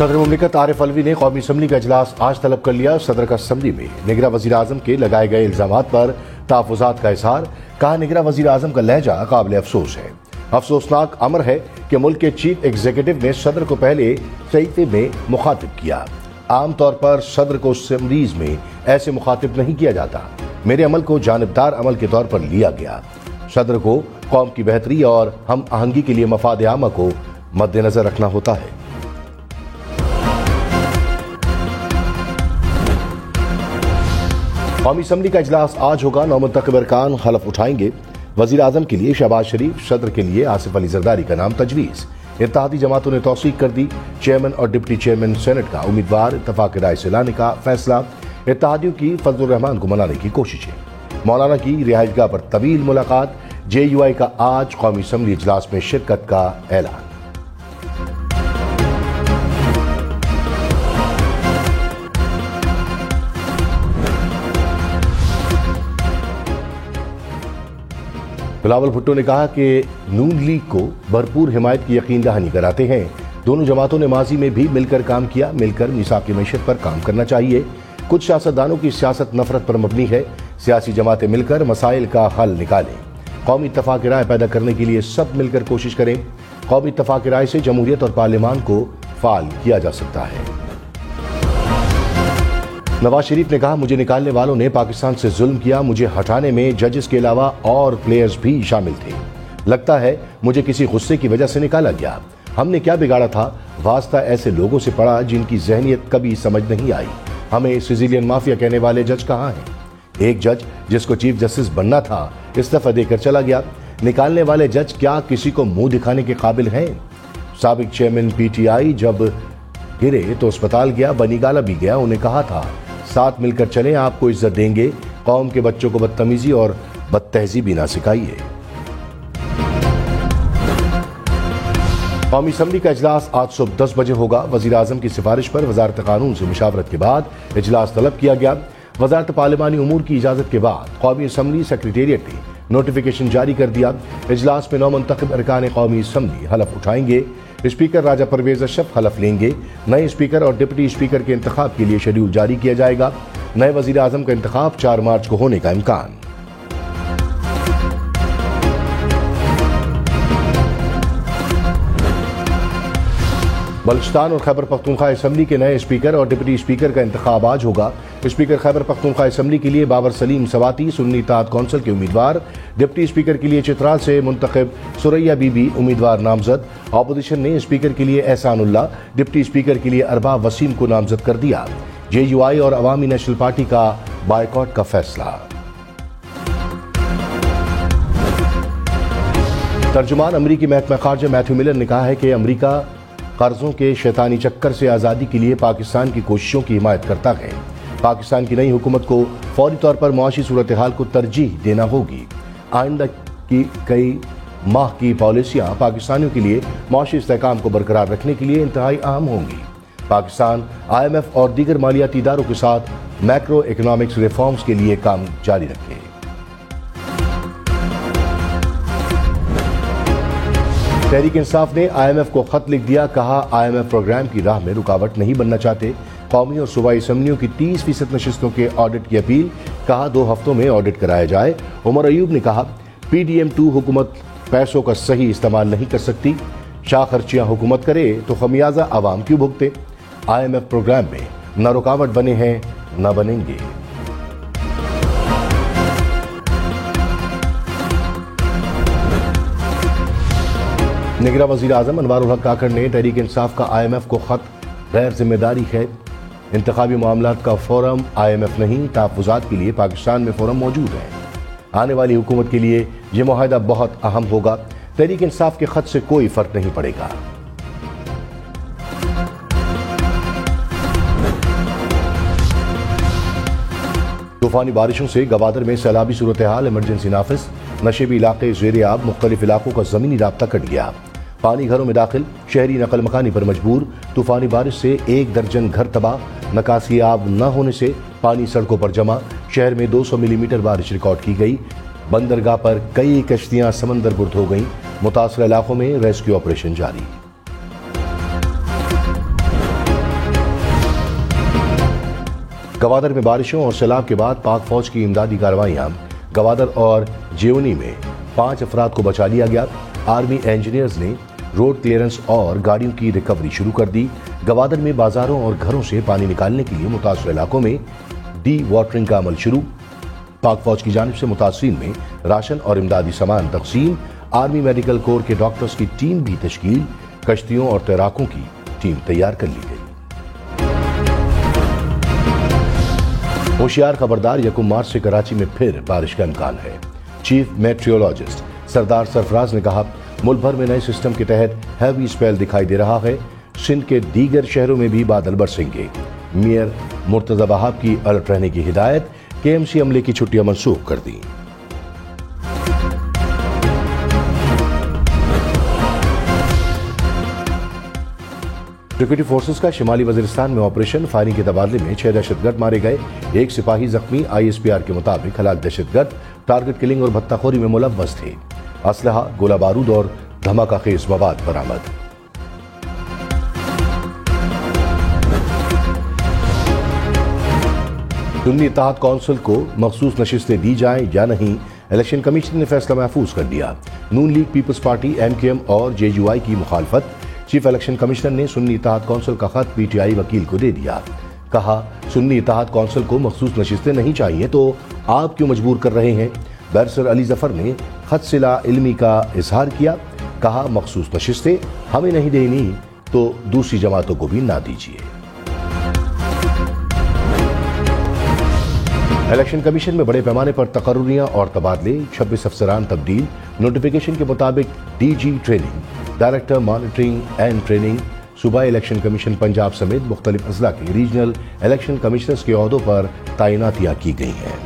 सदर मुमलिकत आरिफ अलवी ने कौमी असम्बली का इजलास आज तलब कर लिया। सदर का असम्बली में निगरां वज़ीर आज़म के लगाए गए इल्जामात पर तहफ़्फ़ुज़ात का इज़हार। कहा, निगरां वज़ीर आज़म का लहजा काबिल अफसोस है। अफसोसनाक अमर है कि मुल्क के चीफ एग्जीक्यूटिव ने सदर को पहले सहीफे में मुखातिब किया। आमतौर पर सदर को असम्बलीज में ऐसे मुखातिब नहीं किया जाता। मेरे अमल को जानिबदार अमल के तौर पर लिया गया। सदर को कौम की बेहतरी और हम आहंगी के लिए मफाद आमा को मद्देनजर रखना होता है। कौमी असम्बली का इजलास आज होगा। नौमुंतखब अरकान हलफ उठाएंगे। वजीर आजम के लिए शहबाज शरीफ, सदर के लिए आसिफ अली जरदारी का नाम तजवीज़। इत्तेहादी जमातों ने तौसीक कर दी। चेयरमैन और डिप्टी चेयरमैन सेनेट का उम्मीदवार इत्तफाक राय से लाने का फैसला। इत्तेहादियों की फजलुर रहमान को मनाने की कोशिशें। मौलाना की रिहाइशगाह पर तवील मुलाकात। JUI का आज कौमी असम्बली इजलास में शिरकत का ऐलान। बिलावल भुट्टो ने कहा कि नून लीग को भरपूर हिमायत की यकीन दहानी कराते हैं। दोनों जमातों ने माजी में भी मिलकर काम किया। मिलकर मिसाक की मैशत पर काम करना चाहिए। कुछ सियासतदानों की सियासत नफरत पर मबनी है। सियासी जमातें मिलकर मसाइल का हल निकालें। कौमी इत्तफाक राय पैदा करने के लिए सब मिलकर कोशिश करें। कौमी इत्तफाक राय से जमहूरियत और पार्लियामान को फाल किया जा सकता है। नवाज शरीफ ने कहा, मुझे निकालने वालों ने पाकिस्तान से जुल्म किया। मुझे हटाने में जजेस के अलावा और प्लेयर्स भी शामिल थे। लगता है मुझे किसी गुस्से की वजह से निकाला गया। हमने क्या बिगाड़ा था? वास्ता ऐसे लोगों से पड़ा जिनकी जहनियत कभी समझ नहीं आई। हमें सिजिलियन माफिया कहने वाले जज कहाँ हैं? एक जज जिसको चीफ जस्टिस बनना था इस्तीफा देकर चला गया। निकालने वाले जज क्या किसी को मुंह दिखाने के काबिल हैं? साबिक चेयरमैन PTI जब गिरे तो अस्पताल गया, बनीगाला भी गया। उन्हें कहा था साथ मिलकर चलें, आपको इज्जत देंगे। कौम के बच्चों को बदतमीजी और बदतहजीबी ना सिखाइए। कौमी असम्बली का इजलास आज सुबह 10 बजे होगा। वजीर आजम की सिफारिश पर वजारत कानून से मुशावरत के बाद इजलास तलब किया गया। वजारत पार्लिमानी उमूर की इजाजत के बाद कौमी असम्बली सेक्रेटेरिएट ने नोटिफिकेशन जारी कर दिया। इजलास में नौमुंतखब अरकान कौमी असम्बली हलफ उठाएंगे। स्पीकर राजा परवेज अशरफ हलफ लेंगे। नए स्पीकर और डिप्टी स्पीकर के इंतखाब के लिए शेड्यूल जारी किया जाएगा। नए वजीर आजम का इंतखाब 4 मार्च को होने का इम्कान। बलूचिस्तान और खैबर पख्तूनख्वा असम्बली के नए स्पीकर और डिप्टी स्पीकर का इंतखाब आज होगा। स्पीकर खैबर पख्तूनख्वा असम्बली के लिए बाबर सलीम सवाती सुन्नी इत्तेहाद कौंसिल के उम्मीदवार। डिप्टी स्पीकर के लिए चित्राल से मुंतखब सुरैया बीबी उम्मीदवार नामजद। ऑपोजिशन ने स्पीकर के लिए एहसानुल्लाह, डिप्टी स्पीकर के लिए अरबाब वसीम को नामजद कर दिया। JUI और अवामी नेशनल पार्टी का बायकॉट का फैसला। तर्जुमान अमरीकी महकमा खारजा मैथ्यू मिलर ने कहा है कि अमरीका कर्जों के शैतानी चक्कर से आज़ादी के लिए पाकिस्तान की कोशिशों की हिमायत करता है। पाकिस्तान की नई हुकूमत को फौरी तौर पर मुआशी सूरत हाल को तरजीह देना होगी। आइंदा की कई माह की पॉलिसियां पाकिस्तानियों के लिए मुआशी इस्तेहकाम को बरकरार रखने के लिए इंतहाई अहम होंगी। पाकिस्तान IMF और दीगर मालियाती इदारों के साथ मैक्रो इकोनॉमिक्स रिफॉर्म्स के लिए काम जारी रखे। तहरीक इंसाफ ने IMF को खत लिख दिया। कहा, IMF प्रोग्राम की राह में रुकावट नहीं बनना चाहते। कौमी और सूबाई असम्बलियों की 30% नशिस्तों के ऑडिट की अपील। कहा, 2 हफ्तों में ऑडिट कराया जाए। उमर अयूब ने कहा, PDM2 हुकूमत पैसों का सही इस्तेमाल नहीं कर सकती। शाह खर्चियां हुकूमत करे तो खमियाजा आवाम क्यों भुगते? IMF प्रोग्राम में न रुकावट बने हैं न बनेंगे। निगरां वज़ीर आज़म अनवारुल हक काकड़ ने तहरीक इंसाफ का IMF को खत गैर जिम्मेदारी है। इंतखाबी मामलात का फोरम IMF नहीं, तहफ़्फ़ुज़ात के लिए पाकिस्तान में फोरम मौजूद है। आने वाली हुकूमत के लिए यह मुआहदा बहुत अहम होगा। तहरीक इंसाफ के खत से कोई फर्क नहीं पड़ेगा। तूफानी बारिशों से गवादर में सैलाबी सूरत हाल, इमरजेंसी नाफिज। नशेबी इलाके ज़ेरे आब, मुख्तलिफ इलाकों का ज़मीनी राब्ता कट गया। पानी घरों में दाखिल, शहरी नकल मकानी पर मजबूर। तूफानी बारिश से 1 दर्जन घर तबाह। निकासी आब न होने से पानी सड़कों पर जमा। शहर में 200 मिलीमीटर बारिश रिकॉर्ड की गई। बंदरगाह पर कई कश्तियां समंदर बुर्द हो गईं। मुतासर इलाकों में रेस्क्यू ऑपरेशन जारी। गवादर में बारिशों और सैलाब के बाद पाक फौज की इमदादी कार्रवाइयां। गवादर और जेओनी में 5 अफराद को बचा लिया गया। आर्मी इंजीनियर्स ने रोड क्लियरेंस और गाड़ियों की रिकवरी शुरू कर दी। गवादर में बाजारों और घरों से पानी निकालने के लिए मुतासर इलाकों में डी वाटरिंग का अमल शुरू। पाक फौज की जानिब से मुतासरीन में राशन और इमदादी सामान तकसीम। आर्मी मेडिकल कोर के डॉक्टर्स की टीम भी तश्कील। कश्तियों और तैराकों की टीम तैयार कर ली गई। होशियार खबरदार, 1 मार्च से कराची में फिर बारिश का इम्कान है। चीफ मेट्रियोलॉजिस्ट सरदार सरफराज ने कहा, मुल्क भर में नए सिस्टम के तहत हैवी स्पेल दिखाई दे रहा है। सिंध के दीगर शहरों में भी बादल बरसेंगे। मेयर मुर्तजा वहाब की अलर्ट रहने की हिदायत। केएमसी अमले की छुट्टियां मनसूख कर दी। सिक्योरिटी फोर्सेस का शिमाली वजीरिस्तान में ऑपरेशन। फायरिंग के तबादले में 6 दहशतगर्द मारे गए, 1 सिपाही जख्मी। ISPR के मुताबिक हलाक दहशतगर्द टारगेट किलिंग और भत्ताखोरी में मुलव्वस थे। असलहा, गोला बारूद और धमाका खेज मवाद बरामद। सुन्नी इत्तेहाद कौंसिल को मखसूस नशिस्तें दी जाएं या नहीं, इलेक्शन कमीशन ने फैसला महफूज कर दिया। नून लीग, पीपल्स पार्टी, MKM और JUI की मुखालफत। चीफ इलेक्शन कमिश्नर ने सुन्नी इत्तेहाद कौंसिल का खत PTI वकील को दे दिया। कहा, सुन्नी इत्तेहाद कौंसिल को मखसूस नशिस्तें नहीं चाहिए तो आप क्यों मजबूर कर रहे हैं। बैरिस्टर अली जफर ने खत से ला इल्मी का इजहार किया। कहा, मखसूस नशिस्तें हमें नहीं देनी तो दूसरी जमातों को भी ना दीजिए। इलेक्शन कमीशन में बड़े पैमाने पर तकर्रुरियां और तबादले। 26 अफसरान तब्दील। नोटिफिकेशन के मुताबिक DG training, director monitoring and training, सूबाई इलेक्शन कमीशन पंजाब समेत मुख्तलिफ अजला के रीजनल इलेक्शन कमिश्नर्स के ओहदों पर तैनातियां की गई हैं।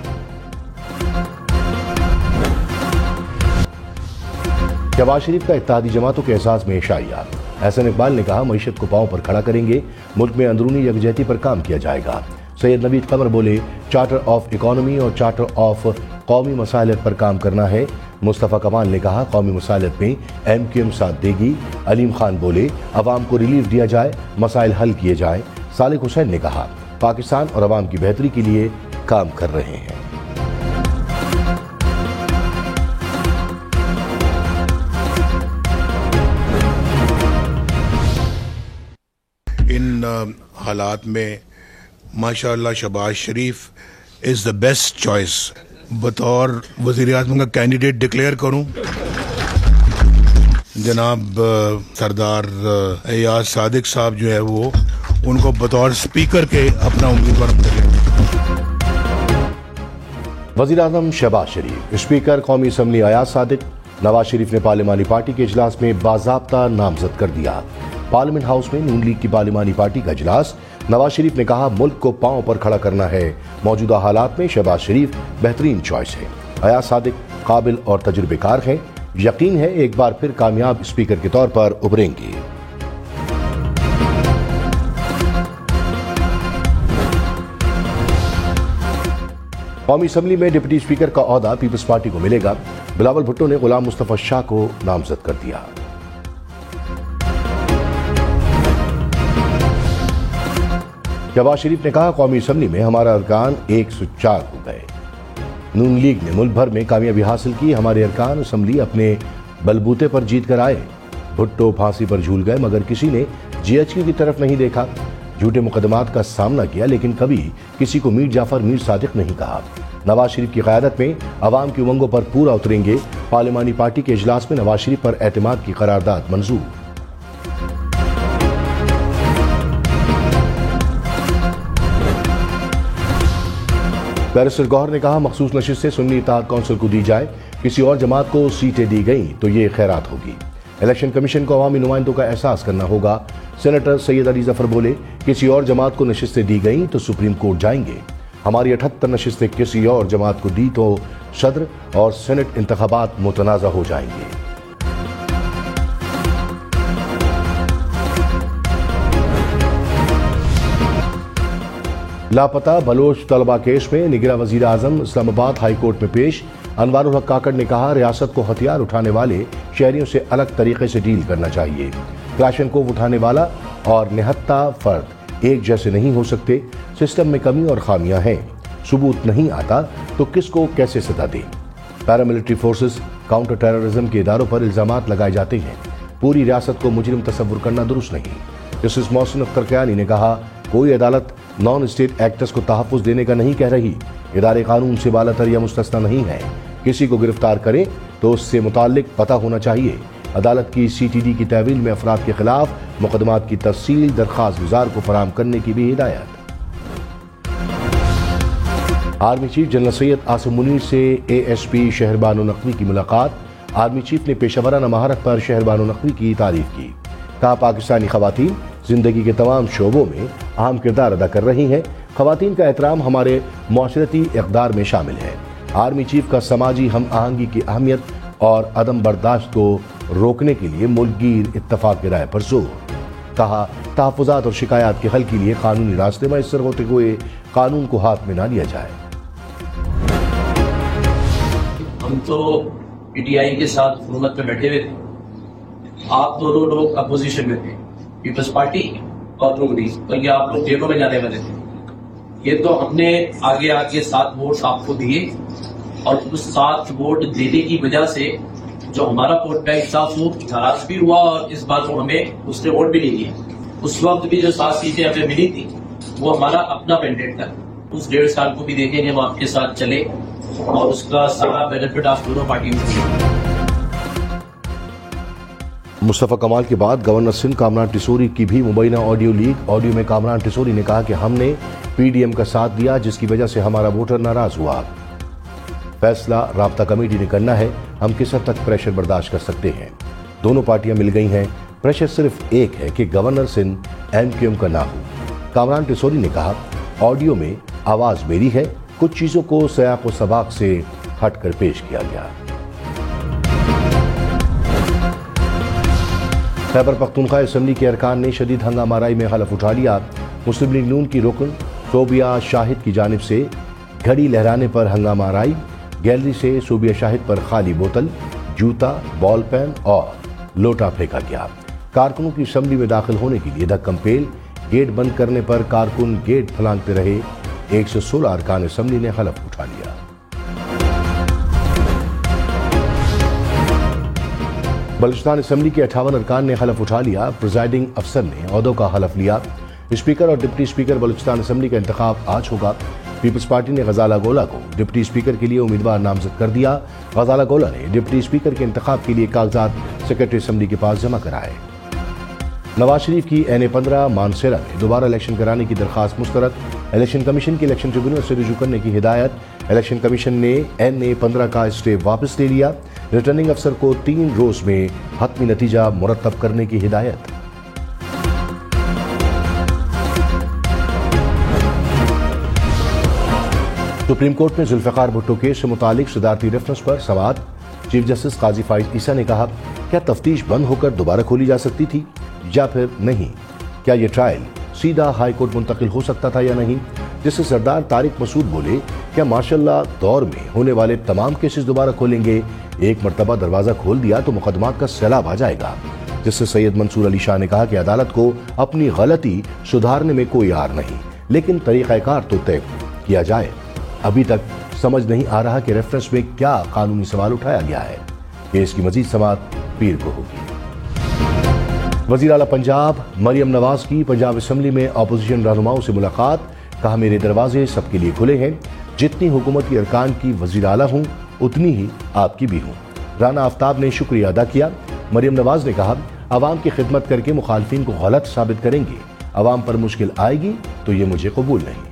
शहबाज शरीफ का इत्तेहादी जमातों के एहसास में शाइया। एहसन इकबाल ने कहा, मईशत को पांव पर खड़ा करेंगे, मुल्क में अंदरूनी यकजहती पर काम किया जाएगा। सैयद नवीद कमर बोले, चार्टर ऑफ इकोनॉमी और चार्टर ऑफ कौमी मसाइलत पर काम करना है। मुस्तफ़ा कमाल ने कहा, कौमी मसाइलत में MQM साथ देगी। अलीम खान बोले, अवाम को रिलीफ दिया जाए, मसाइल हल किए जाए। सालिक हुसैन ने कहा, पाकिस्तान और अवाम की बेहतरी के लिए काम कर रहे हैं। इन हालात में माशाअल्लाह शहबाज शरीफ इज द बेस्ट चॉइस। बतौर वज़ीर आज़म का कैंडिडेट डिक्लेयर करूं, जनाब सरदार एयाज सादिक साहब जो है वो उनको बतौर स्पीकर के अपना उम्मीदवार करें। वज़ीर आज़म शहबाज शरीफ, स्पीकर कौमी असम्बली एयाज सादिक। नवाज शरीफ ने पार्लिमानी पार्टी के इजलास में बाज़ाब्ता नामजद कर दिया। पार्लियामेंट हाउस में नून लीग की पार्लिमानी पार्टी का इजलास। नवाज शरीफ ने कहा, मुल्क को पांव पर खड़ा करना है। मौजूदा हालात में शहबाज शरीफ बेहतरीन चॉइस है। एयाज सादिक काबिल और तजुर्बेकार हैं। यकीन है एक बार फिर कामयाब स्पीकर के तौर पर उभरेंगे। कौमी असम्बली में डिप्टी स्पीकर का ओहदा पीपल्स पार्टी को मिलेगा। बिलावल भुट्टो ने गुलाम मुस्तफा शाह को नामजद कर दिया। शहबाज शरीफ ने कहा, कौमी असम्बली में हमारा अरकान 104 हो गए। नून लीग ने मुल्क भर में कामयाबी हासिल की। हमारे अरकान असम्बली अपने बलबूते पर जीत कर आए। भुट्टो फांसी पर झूल गए मगर किसी ने GHQ की तरफ नहीं देखा। झूठे मुकदमात का सामना किया लेकिन कभी किसी को मीर जाफर मीर सादिक नहीं कहा। नवाज शरीफ की क़यादत में अवाम की उमंगों पर पूरा उतरेंगे। पार्लिमानी पार्टी के इजलास में नवाज शरीफ पर एतमाद की करारदाद मंजूर। बैरिस्टर गौहर ने कहा, मखसूस नशिस्तें सुन्नी इत्तेहाद कौंसिल को दी जाए। किसी और जमात को सीटें दी गई तो ये खैरात होगी। इलेक्शन कमीशन को अवामी नुमाइंदों का एहसास करना होगा। सेनेटर सैयद अली जफर बोले, किसी और जमात को नशिस्तें दी गई तो सुप्रीम कोर्ट जाएंगे। हमारी 78 नशिस्तें किसी और जमात को दी तो सदर और सेनेट इंतखाबात मुतनाज़ा हो जाएंगे। लापता बलोच तलबा केस में निगरां वजीर आजम इस्लामाबाद हाई कोर्ट में पेश। अनवारुल हक काकड़ ने कहा, रियासत को हथियार उठाने वाले शहरियों से अलग तरीके से डील करना चाहिए। क्लाशनकोव उठाने वाला और निहत्ता फर्द एक जैसे नहीं हो सकते। सिस्टम में कमी और खामियां हैं। सबूत नहीं आता तो किसको कैसे सजा दें। पैरामिलिट्री फोर्सेस, काउंटर टेररिज्म के इदारों पर इल्जामात लगाए जाते हैं। पूरी रियासत को मुजरिम तस्वुर करना दुरुस्त नहीं। जस्टिस मोहसिन अख्तर कयानी ने कहा, कोई अदालत नॉन स्टेट एक्टर्स को तहफ़्फ़ुज़ देने का नहीं कह रही। इदारे कानून से बालातर या मुस्तस्ना नहीं है। किसी को गिरफ्तार करें तो उससे मुताल्लिक पता होना चाहिए। अदालत की CTD की तहवील में अफराद के खिलाफ मुकदमात की तफसील दरख्वास्त गुजार को फराहम करने की भी हिदायत। Army chief general Syed Asim Munir से ASP शहरबानो नकवी की मुलाकात। आर्मी चीफ ने पेशेवराना महारत पर शहरबानो नकवी की तारीफ की। कहा, पाकिस्तानी खवातीन जिंदगी के तमाम शोबों में अहम किरदार अदा कर रही हैं। खवातीन का एहतराम हमारे मुआशरती इक़दार में शामिल है। आर्मी चीफ का समाजी हम आहंगी की अहमियत और अदम बर्दाश्त को रोकने के लिए मुल्कगीर इत्तफाक की राय पर जोर। कहा, तहफ़्फ़ुज़ात और शिकायत के हल के लिए कानूनी रास्ते मैसर होते हुए कानून को हाथ में ना लिया जाए। हम तो PTI के साथ हुकूमत में बैठे हुए थे। आप दोनों लोग अपोजिशन में थे, पीपल्स पार्टी और कांग्रेस, और ये आप लोग जेलों में जाने वाले थे। ये तो हमने आगे आगे 7 वोट आपको दिए, और उस 7 वोट देने की वजह से जो हमारा वोट बैंक साफ नाराज भी हुआ, और इस बात को हमें उसने वोट भी नहीं दिया। उस वक्त भी जो 7 सीटें हमें मिली थी वो हमारा अपना मैंडेट था। उस 1.5 साल को भी देखेंगे, हम आपके साथ चले और उसका सारा बेनिफिट आप दोनों पार्टी में। मुस्तफा कमाल के बाद गवर्नर सिंध कामरान टिसोरी की भी मुबैना ऑडियो लीक। ऑडियो में कामरान टिसोरी ने कहा कि हमने PDM का साथ दिया, जिसकी वजह से हमारा वोटर नाराज हुआ। फैसला राब्ता कमेटी ने करना है। हम किस हद तक प्रेशर बर्दाश्त कर सकते हैं। दोनों पार्टियां मिल गई हैं। प्रेशर सिर्फ एक है कि गवर्नर सिंध MQM का ना हो। कामरान टिसोरी ने कहा, ऑडियो में आवाज मेरी है, कुछ चीजों को सयाक व सबाक से हटकर पेश किया गया। खैबर पख्तूनख्वा असम्बली के अरकान ने शदीद हंगामाराई में हलफ उठा लिया। मुस्लिम लीग नून की रुकन सोबिया शाहिद की जानिब से घड़ी लहराने पर हंगामाराई। गैलरी से सोबिया शाहिद पर खाली बोतल, जूता, बॉल पेन और लोटा फेंका गया। कारकुनों की असम्बली में दाखिल होने के लिए धक्कम पेल। गेट बंद करने पर कारकुन गेट फलांगते रहे। 116 अरकान असम्बली ने हलफ उठा लिया। बलूचिस्तान असम्बली के 58 अरकान ने हलफ उठा लिया। प्रिजाइडिंग अफसर ने ओहदों का हलफ लिया। स्पीकर और डिप्टी स्पीकर बलूचिस्तान असम्बली का इंतखाब आज होगा। पीपल्स पार्टी ने गजाला गोला को डिप्टी स्पीकर के लिए उम्मीदवार नामजद कर दिया। गजाला गोला ने डिप्टी स्पीकर के इंतखाब के लिए कागजात सेक्रेटरी असम्बली के पास जमा कराए। नवाज शरीफ की NA-15 मानसेरा में दोबारा इलेक्शन कराने की दरखास्त मुस्तरद। इलेक्शन कमीशन की इलेक्शन ट्रिब्यूनल से रुजू करने की हिदायत। इलेक्शन कमीशन ने NA-15 का स्टे वापस ले लिया। रिटर्निंग अफसर को 3 रोज में हतमी नतीजा मुरतब करने की हिदायत। सुप्रीम कोर्ट में जुल्फिकार भुट्टो केस से मुतालिक सदारती रेफरेंस पर समाअत। चीफ जस्टिस काजी फाइज ईसा ने कहा, क्या तफ्तीश बंद होकर दोबारा खोली जा सकती थी या फिर नहीं? क्या ये ट्रायल सीधा हाई कोर्ट मुंतकिल हो सकता था या नहीं? जिससे सरदार तारिक मसूद बोले, क्या मार्शल दौर में होने वाले तमाम केसेस दोबारा खोलेंगे? एक मरतबा दरवाजा खोल दिया तो मुकदमात का सैलाब आ जाएगा। जिससे सैयद मंसूर अली शाह ने कहा कि अदालत को अपनी गलती सुधारने में कोई आर नहीं, लेकिन तरीक़ाकार तो तय किया जाए। अभी तक समझ नहीं आ रहा कि रेफरेंस में क्या कानूनी सवाल उठाया गया है। केस की मजीद समाअत पीर को होगी। वज़ीर आला पंजाब मरियम नवाज की पंजाब असम्बली में अपोजिशन रहनुमाओं से मुलाकात। कहा, मेरे दरवाजे सबके लिए खुले हैं। जितनी हुकूमती अरकान की वज़ीर आला हूँ उतनी ही आपकी भी हूँ। राना आफ्ताब ने शुक्रिया अदा किया। मरियम नवाज ने कहा, अवाम की खिदमत करके मुखालफिन को गलत साबित करेंगे। अवाम पर मुश्किल आएगी तो ये मुझे कबूल नहीं।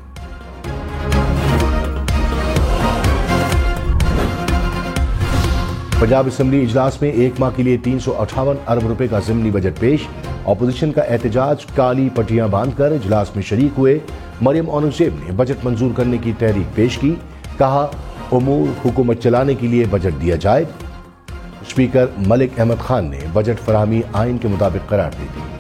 पंजाब असम्बली इजलास में 1 माह के लिए 358 अरब रुपए का ज़िमनी बजट पेश। अपोजिशन का एहतजाज, काली पट्टियां बांधकर इजलास में शरीक हुए। मरियम औरंगजेब ने बजट मंजूर करने की तहरीक पेश की। कहा, उमूर हुकूमत चलाने के लिए बजट दिया जाए। स्पीकर मलिक अहमद खान ने बजट फराहमी आइन के मुताबिक करार दे दी।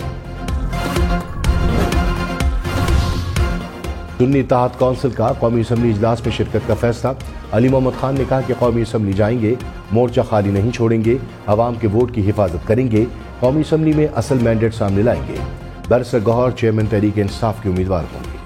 सुन्नी इत्तेहाद कौंसिल का कौमी असम्बली इजलास में शिरकत का फैसला। अली मोहम्मद खान ने कहा कि कौमी असम्बली जाएंगे, मोर्चा खाली नहीं छोड़ेंगे, अवाम के वोट की हिफाजत करेंगे, कौमी असम्बली में असल मैंडेट सामने लाएंगे। बैरिस्टर गौहर चेयरमैन तहरीक इंसाफ के उम्मीदवार होंगे।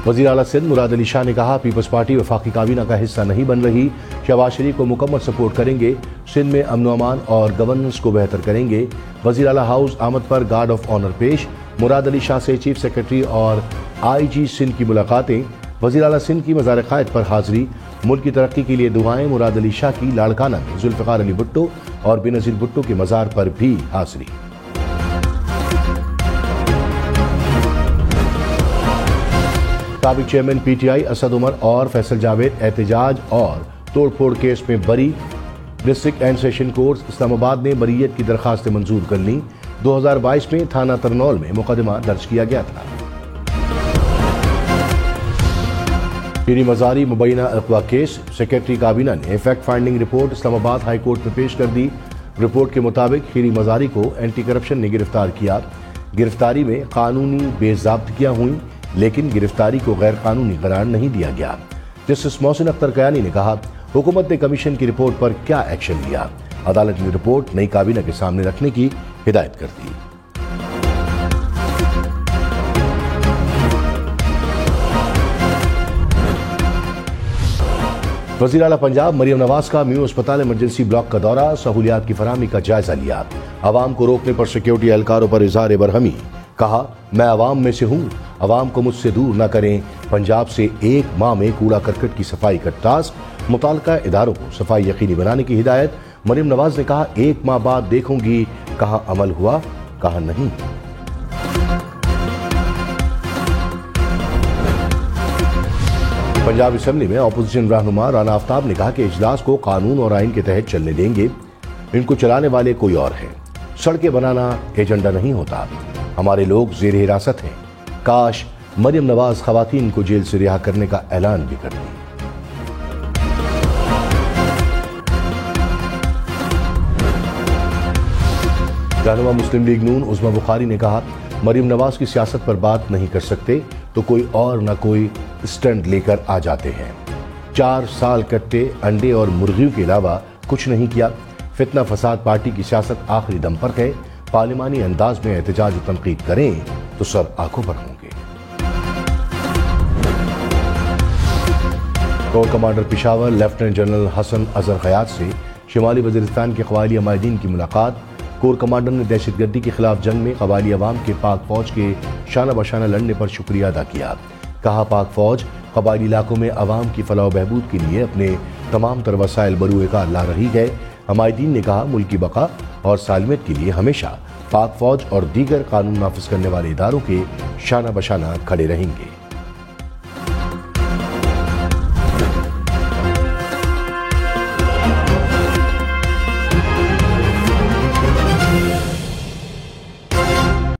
वज़ीर आला सिंध मुराद अली शाह ने कहा, पीपल्स पार्टी वफाकी काबीना का हिस्सा नहीं बन रही। शहबाज शरीफ को मुकम्मल सपोर्ट करेंगे। सिंध में अमन अमान और गवर्नेंस को बेहतर करेंगे। वज़ीर आला हाउस आमद पर गार्ड ऑफ ऑनर पेश। मुराद अली शाह से चीफ सेक्रेटरी और IG सिंध की मुलाकातें। वज़ीर आला सिंध की मज़ार क़ायद पर हाजिरी। मुल्क की तरक्की के लिए दुआएं। मुराद अली शाह की लाड़काना में जुल्फ़िकार अली भुट्टो और बेनज़ीर भुट्टो के मज़ार पर भी हाजिरी। साबिक चेयरमैन PTI असद उमर और फैसल जावेद एहतजाज और तोड़फोड़ केस में बरी। District and session court Islamabad ने बरीयत की दरखास्त मंजूर कर ली। 2022 में थाना तरनौल में मुकदमा दर्ज किया गया था। पीरी मजारी मुबैना अगवा केस। सेक्रेटरी काबीना ने fact finding report Islamabad high court में पेश कर दी। रिपोर्ट के मुताबिक खीरी मजारी को एंटी करप्शन ने गिरफ्तार किया। गिरफ्तारी में कानूनी बेज़ाब्तियां हुई, लेकिन गिरफ्तारी को गैर कानूनी करार नहीं दिया गया। जस्टिस मोहसिन अख्तर कयानी ने कहा, हुकूमत ने कमीशन की रिपोर्ट पर क्या एक्शन लिया। अदालत ने रिपोर्ट नई काबीना के सामने रखने की हिदायत कर दी। वज़ीर आला पंजाब मरियम नवाज का म्यू अस्पताल इमरजेंसी ब्लॉक का दौरा। सहूलियात की फराहमी का जायजा लिया। आवाम को रोकने पर सिक्योरिटी एहलकारों पर इज़हार बरहमी। कहा, मैं आवाम में से हूँ, आवाम को मुझसे दूर न करें। पंजाब से 1 माह में कूड़ा करकट की सफाई का टास्क। मुताल्लिका इदारों को सफाई यकीनी बनाने की हिदायत। मरियम नवाज ने कहा, 1 माह बाद देखूंगी कहाँ अमल हुआ कहाँ नहीं। पंजाब असेंबली में अपोजिशन रहनुमा राना आफ्ताब ने कहा कि इजलास को कानून और आइन के तहत चलने देंगे। इनको चलाने वाले कोई और हैं। सड़कें बनाना एजेंडा नहीं होता। हमारे लोग जेर हिरासत हैं। काश मरियम नवाज खवातीन को जेल से रिहा करने का ऐलान भी कर दी। रहनुमा मुस्लिम लीग नून उज़मा बुखारी ने कहा, मरियम नवाज की सियासत पर बात नहीं कर सकते तो कोई और न कोई स्टैंड लेकर आ जाते हैं। 4 साल कट्टे अंडे और मुर्गियों के अलावा कुछ नहीं किया। फितना फसाद पार्टी की सियासत आखिरी दम पर है। पार्लिमानी अंदाज में एहतजाज और तनकीद करें तो सब आंखों पर होंगे। Core commander Peshawar lieutenant general Hasan Azhar Qayad से शिमाली वज़ीरिस्तान के क़बायली अमायदीन की मुलाकात। कोर कमांडर ने दहशतगर्दी के खिलाफ जंग में क़बायली अवाम के पाक फौज के शाना बशाना लड़ने पर शुक्रिया अदा किया। कहा, पाक फौज क़बायली इलाकों में अवाम की फलाह बहबूद के लिए अपने तमाम तर वसाइल बरूए कार ला रही है। अमायदीन ने कहा, मुल्क की बका और सालमियत के लिए हमेशा पाक फौज और दीगर कानून नाफिज करने वाले इदारों के शाना बशाना खड़े रहेंगे।